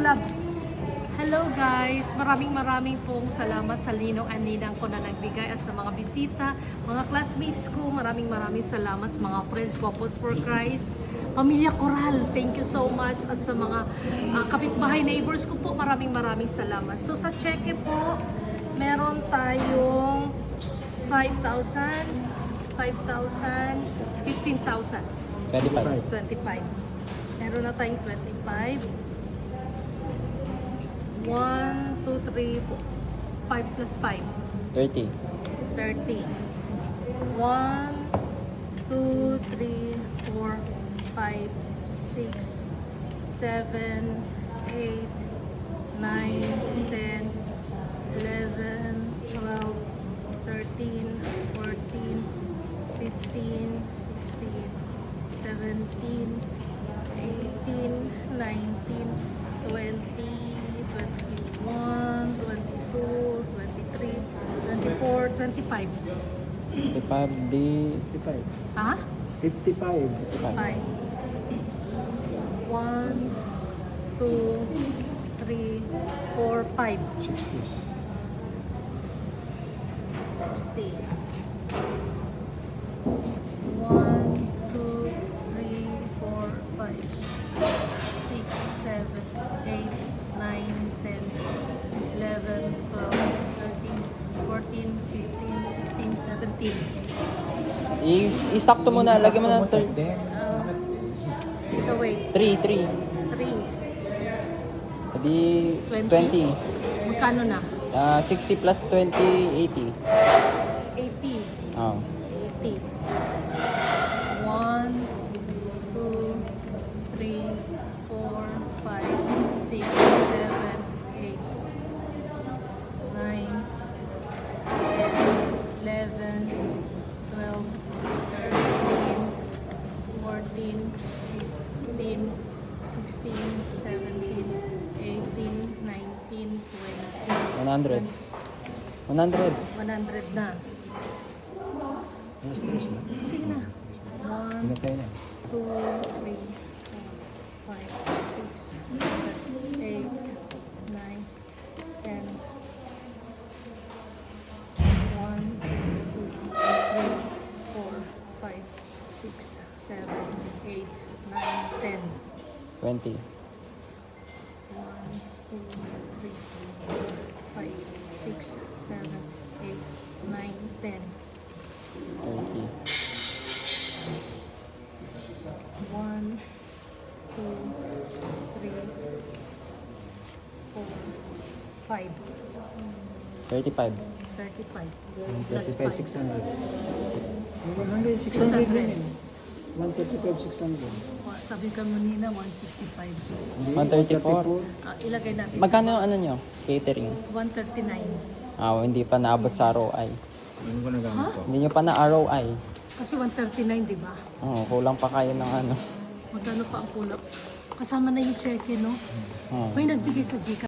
Hello guys! Maraming pong salamat sa Ninong and Ninang ko na nagbigay at sa mga bisita, mga classmates ko, maraming salamat sa mga friends ko, Post for Christ, Pamilya Coral, thank you so much, at sa mga kapitbahay neighbors ko po, maraming salamat. So sa cheque po, meron tayong 5,000, 15,000, 25. Meron na tayong 25. 1, 2, 3, 5 plus 5. 30. 30. 1, 2, 3, 4, 5, 6, 7, 8, 9, 10, 11, 12, 13, 14, 15, 16, 17, 18, 19, 20, 21, 22, 23, 24, 25. 55 di... 55. Ha? 55. 5. 1, 2, 3, 4, 5. 60. 60. 1, 2, 3, 4, 5, 6, 7, 8, 9, 10, 11, 12, 13, 14, 15, 16, 17. Isakto mo na, lagyan mo na Ito wait. 3. 3. Di 20. 20. Magkano na? 60 plus 20, 80. 80. Oh. 80. 1, 2, 3, 4, 5, 6, 7, 8, 9, 10, 11, 12, 13, 14, 15, 16, 17, 18, 19, 20. 100. 100. 100 na. Stress na. Sige na. 1, Pinatay na. 2, 3, 4, 5, 6, 7, 8, 9, 10. 1, 2, 3, 4, 5, 6, 7, 8, 9, 10. 20. 1, 2, 3, 4, 5, 6, 7, 8, 9, 10. 30. 1, 2, 3, 4, 5. 35. 35. Plus 35, 5. 600. 100, 600. 600 din eh. 135, 600. Sabi ka nina 165. Hindi, 134. Ilagay natin Magkano yung ano nyo? Catering? 139. Hindi pa naabot sa ROI. Ano ko nagamit ko? Hindi nyo pa na ROI. Kasi 139, di ba? Kulang pa kayo ng ano. Magkano pa ang kulang? Kasama na yung cheque, no? May nagbigay sa Gcash.